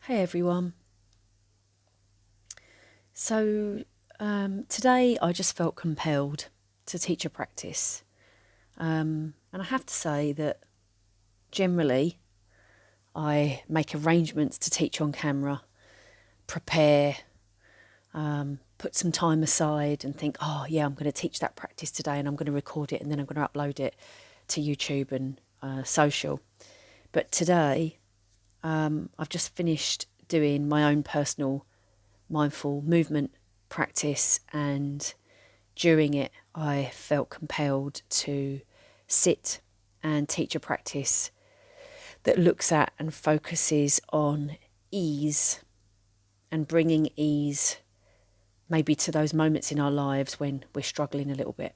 Hey everyone. So today I just felt compelled to teach a practice. And I have to say that generally I make arrangements to teach on camera, prepare, put some time aside and think, oh yeah, I'm going to teach that practice today and I'm going to record it and then I'm going to upload it to YouTube and social. But today I've just finished doing my own personal mindful movement practice, and during it I felt compelled to sit and teach a practice that looks at and focuses on ease and bringing ease maybe to those moments in our lives when we're struggling a little bit.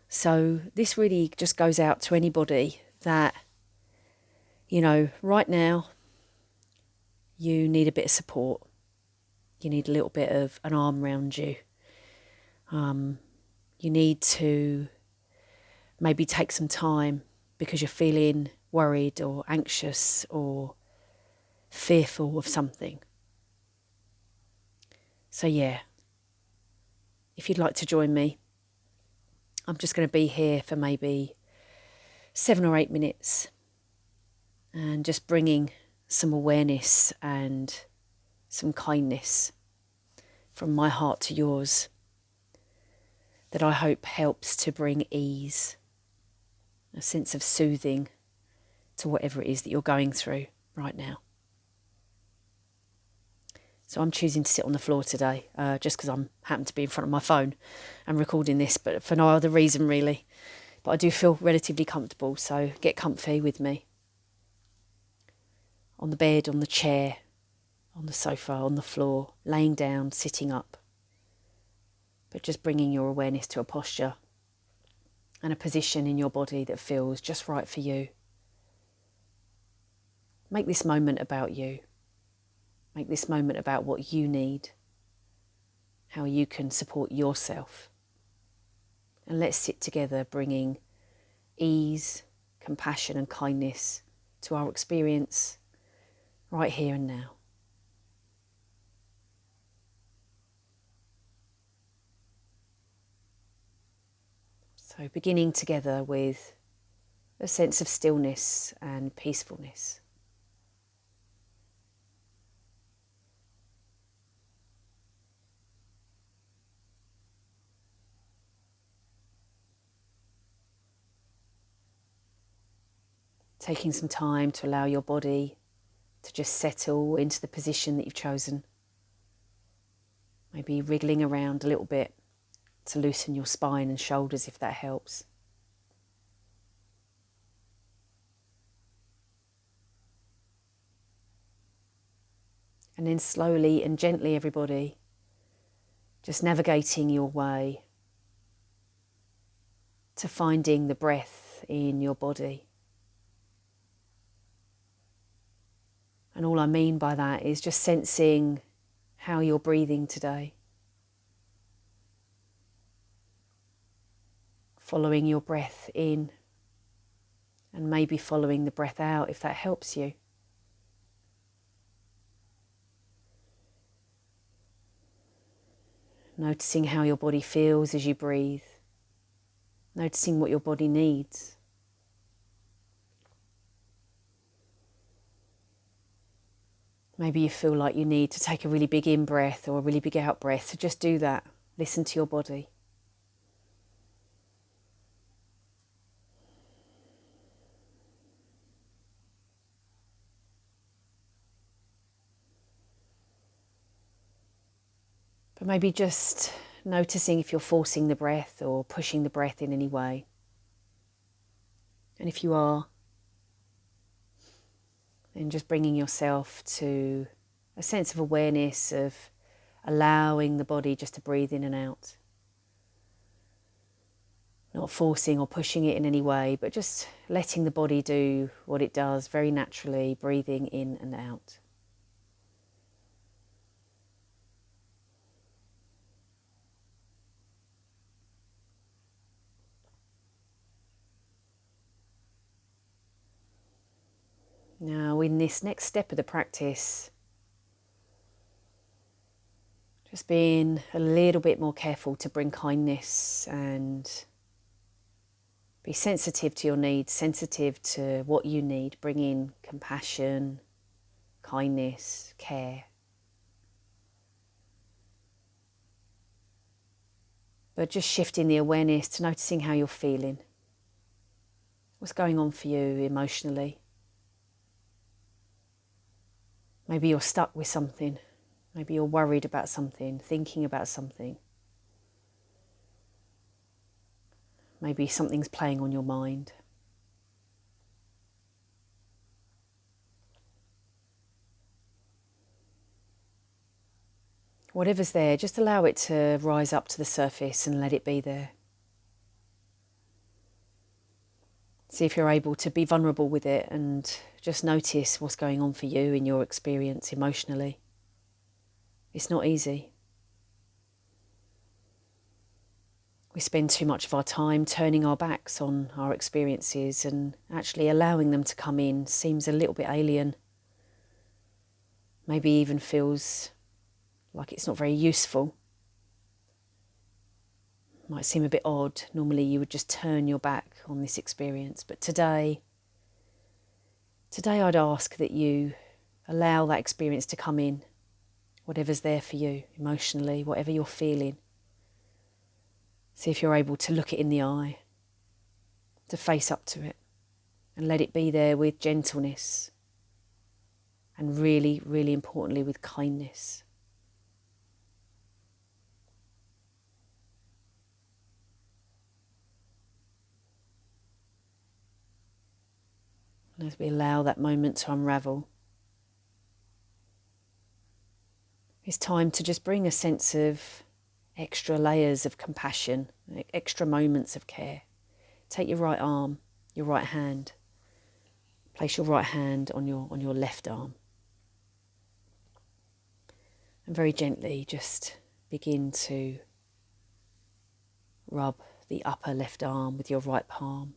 So this really just goes out to anybody that, right now you need a bit of support. You need a little bit of an arm around you. You need to maybe take some time because you're feeling worried or anxious or fearful of something. So yeah, if you'd like to join me, I'm just going to be here for maybe 7 or 8 minutes and just bringing some awareness and some kindness from my heart to yours that I hope helps to bring ease, a sense of soothing to whatever it is that you're going through right now. So I'm choosing to sit on the floor today, just because I'm happen to be in front of my phone and recording this, but for no other reason really. But I do feel relatively comfortable, so get comfy with me. On the bed, on the chair, on the sofa, on the floor, laying down, sitting up. But just bringing your awareness to a posture and a position in your body that feels just right for you. Make this moment about you. Make this moment about what you need, how you can support yourself. And let's sit together bringing ease, compassion and kindness to our experience right here and now. So beginning together with a sense of stillness and peacefulness. Taking some time to allow your body to just settle into the position that you've chosen. Maybe wriggling around a little bit to loosen your spine and shoulders if that helps. And then slowly and gently, everybody, just navigating your way to finding the breath in your body. And all I mean by that is just sensing how you're breathing today. Following your breath in and maybe following the breath out if that helps you. Noticing how your body feels as you breathe. Noticing what your body needs. Maybe you feel like you need to take a really big in-breath or a really big out-breath, so just do that. Listen to your body. But maybe just noticing if you're forcing the breath or pushing the breath in any way. And if you are, then just bringing yourself to a sense of awareness of allowing the body just to breathe in and out. Not forcing or pushing it in any way, but just letting the body do what it does very naturally, breathing in and out. Now, in this next step of the practice, just being a little bit more careful to bring kindness and be sensitive to your needs, sensitive to what you need. Bring in compassion, kindness, care. But just shifting the awareness to noticing how you're feeling. What's going on for you emotionally? Maybe you're stuck with something. Maybe you're worried about something, thinking about something. Maybe something's playing on your mind. Whatever's there, just allow it to rise up to the surface and let it be there. See if you're able to be vulnerable with it and just notice what's going on for you in your experience emotionally. It's not easy. We spend too much of our time turning our backs on our experiences, and actually allowing them to come in seems a little bit alien. Maybe even feels like it's not very useful. Might seem a bit odd. Normally you would just turn your back on this experience. But today I'd ask that you allow that experience to come in, whatever's there for you emotionally, whatever you're feeling. See if you're able to look it in the eye, to face up to it, and let it be there with gentleness, and really, really importantly, with kindness. And as we allow that moment to unravel, it's time to just bring a sense of extra layers of compassion, extra moments of care. Take your right arm, your right hand. Place your right hand on your left arm. And very gently just begin to rub the upper left arm with your right palm.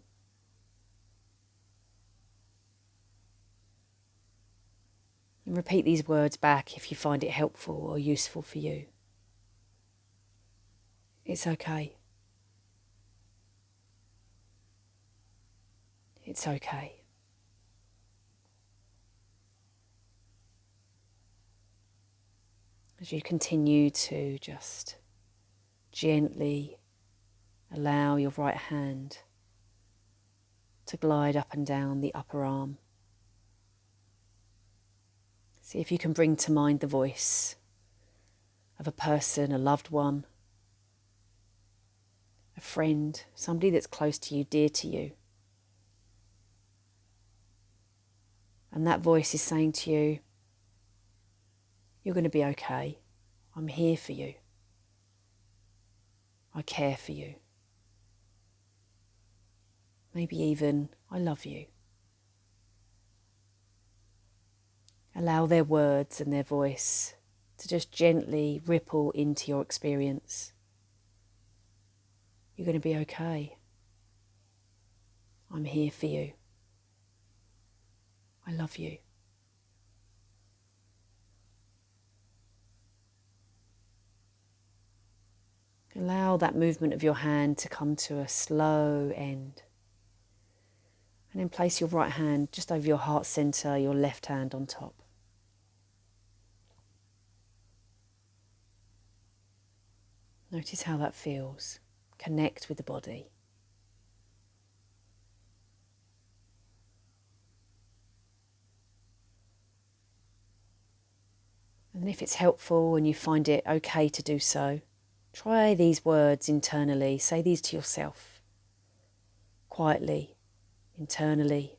And repeat these words back if you find it helpful or useful for you. It's okay. It's okay. As you continue to just gently allow your right hand to glide up and down the upper arm. See if you can bring to mind the voice of a person, a loved one, a friend, somebody that's close to you, dear to you. And that voice is saying to you, you're going to be okay. I'm here for you. I care for you. Maybe even, I love you. Allow their words and their voice to just gently ripple into your experience. You're going to be okay. I'm here for you. I love you. Allow that movement of your hand to come to a slow end. And then place your right hand just over your heart center, your left hand on top. Notice how that feels. Connect with the body. And if it's helpful and you find it okay to do so, try these words internally. Say these to yourself, quietly, internally,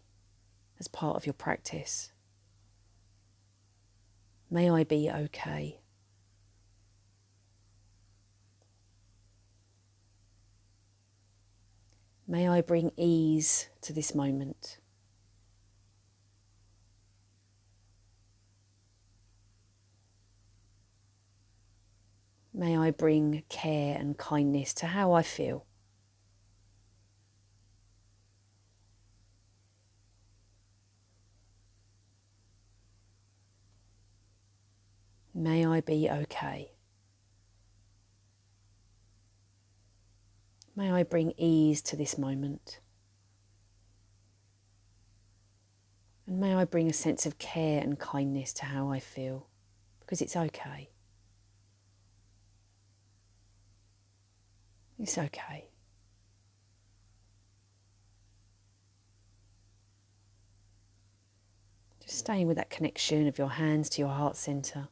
as part of your practice. May I be okay. May I bring ease to this moment. May I bring care and kindness to how I feel. May I be okay. May I bring ease to this moment. And may I bring a sense of care and kindness to how I feel, because it's okay. It's okay. Just staying with that connection of your hands to your heart centre.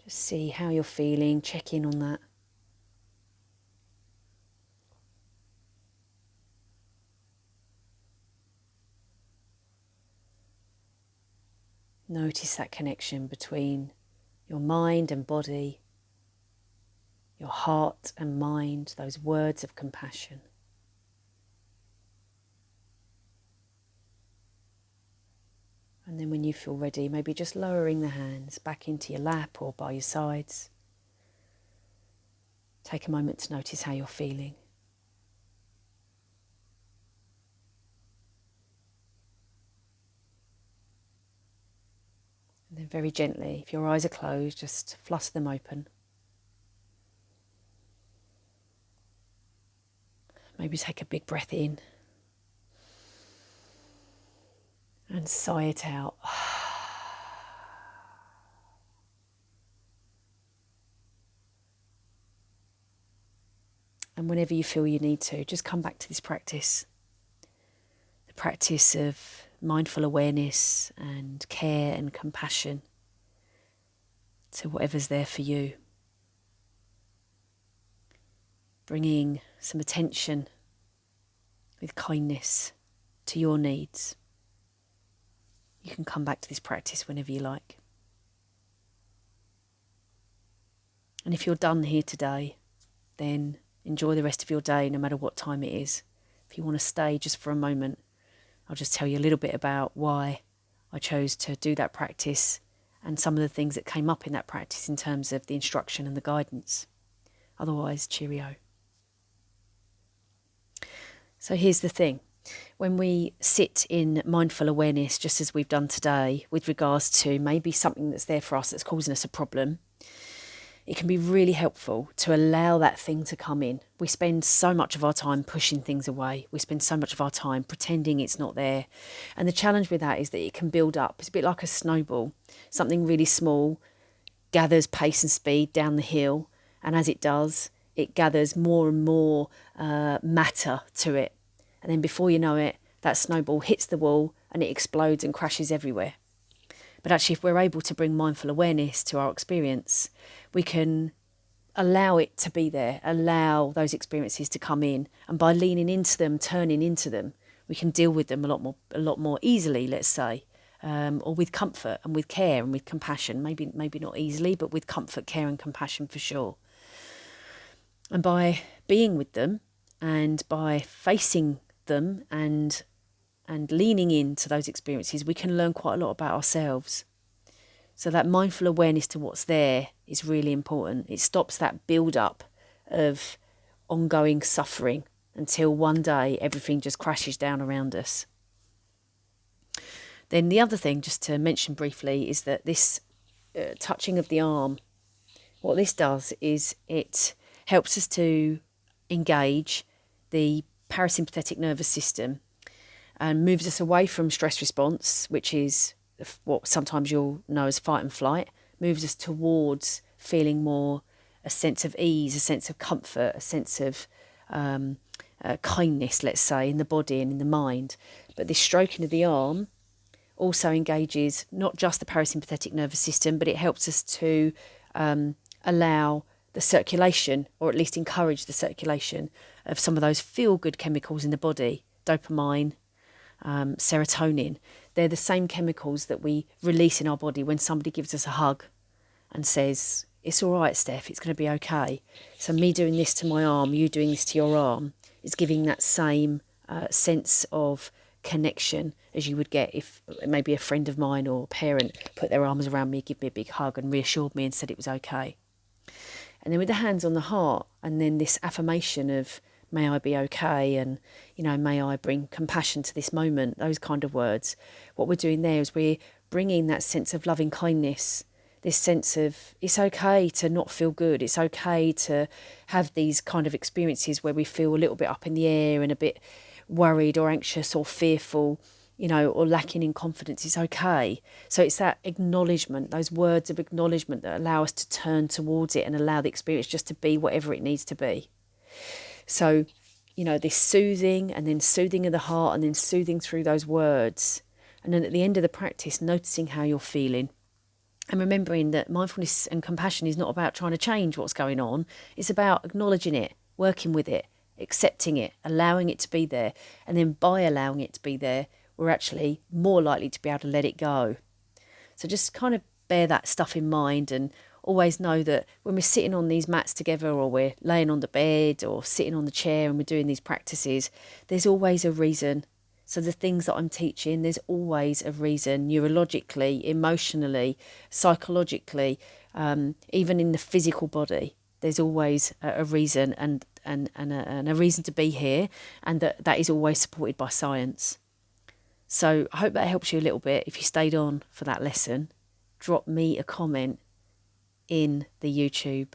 Just see how you're feeling, check in on that. Notice that connection between your mind and body, your heart and mind, those words of compassion. And then when you feel ready, maybe just lowering the hands back into your lap or by your sides. Take a moment to notice how you're feeling. And then very gently, if your eyes are closed, just flutter them open. Maybe take a big breath in and sigh it out. And whenever you feel you need to, just come back to this practice. The practice of mindful awareness and care and compassion to whatever's there for you. Bringing some attention with kindness to your needs. You can come back to this practice whenever you like. And if you're done here today, then enjoy the rest of your day, no matter what time it is. If you want to stay just for a moment, I'll just tell you a little bit about why I chose to do that practice and some of the things that came up in that practice in terms of the instruction and the guidance. Otherwise, cheerio. So here's the thing. When we sit in mindful awareness, just as we've done today, with regards to maybe something that's there for us that's causing us a problem, it can be really helpful to allow that thing to come in. We spend so much of our time pushing things away. We spend so much of our time pretending it's not there. And the challenge with that is that it can build up. It's a bit like a snowball. Something really small gathers pace and speed down the hill. And as it does, it gathers more and more matter to it. And then before you know it, that snowball hits the wall and it explodes and crashes everywhere. But actually, if we're able to bring mindful awareness to our experience, we can allow it to be there, allow those experiences to come in. And by leaning into them, turning into them, we can deal with them a lot more easily, let's say, or with comfort and with care and with compassion. Maybe not easily, but with comfort, care and compassion for sure. And by being with them and by facing them and leaning into those experiences, we can learn quite a lot about ourselves. So that mindful awareness to what's there is really important. It stops that build-up of ongoing suffering until one day everything just crashes down around us. Then the other thing, just to mention briefly, is that this touching of the arm, what this does is it helps us to engage the parasympathetic nervous system and moves us away from stress response, which is what sometimes you'll know as fight and flight, moves us towards feeling more a sense of ease, a sense of comfort, a sense of kindness, let's say, in the body and in the mind. But this stroking of the arm also engages not just the parasympathetic nervous system, but it helps us to allow the circulation, or at least encourage the circulation of some of those feel-good chemicals in the body, dopamine, serotonin. They're the same chemicals that we release in our body when somebody gives us a hug and says, it's all right, Steph, it's going to be okay. So me doing this to my arm, you doing this to your arm, is giving that same sense of connection as you would get if maybe a friend of mine or a parent put their arms around me, give me a big hug and reassured me and said it was okay. And then with the hands on the heart, and then this affirmation of may I be okay, and, you know, may I bring compassion to this moment, those kind of words. What we're doing there is we're bringing that sense of loving kindness, this sense of it's okay to not feel good. It's okay to have these kind of experiences where we feel a little bit up in the air and a bit worried or anxious or fearful, or lacking in confidence. It's okay. So it's that acknowledgement, those words of acknowledgement that allow us to turn towards it and allow the experience just to be whatever it needs to be. So, this soothing and then soothing of the heart and then soothing through those words. And then at the end of the practice, noticing how you're feeling. And remembering that mindfulness and compassion is not about trying to change what's going on. It's about acknowledging it, working with it, accepting it, allowing it to be there. And then by allowing it to be there, we're actually more likely to be able to let it go. So just kind of bear that stuff in mind, and always know that when we're sitting on these mats together, or we're laying on the bed or sitting on the chair and we're doing these practices, there's always a reason. So the things that I'm teaching, there's always a reason, neurologically, emotionally, psychologically, even in the physical body. There's always a reason and a reason to be here, and that is always supported by science. So I hope that helps you a little bit. If you stayed on for that lesson, drop me a comment in the YouTube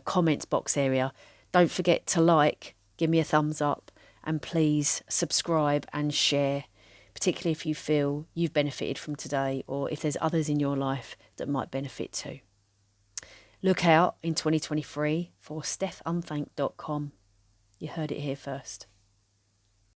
comments box area. Don't forget to give me a thumbs up, and please subscribe and share, particularly if you feel you've benefited from today, or if there's others in your life that might benefit too. Look out in 2023 for stephaunthank.com. You heard it here first.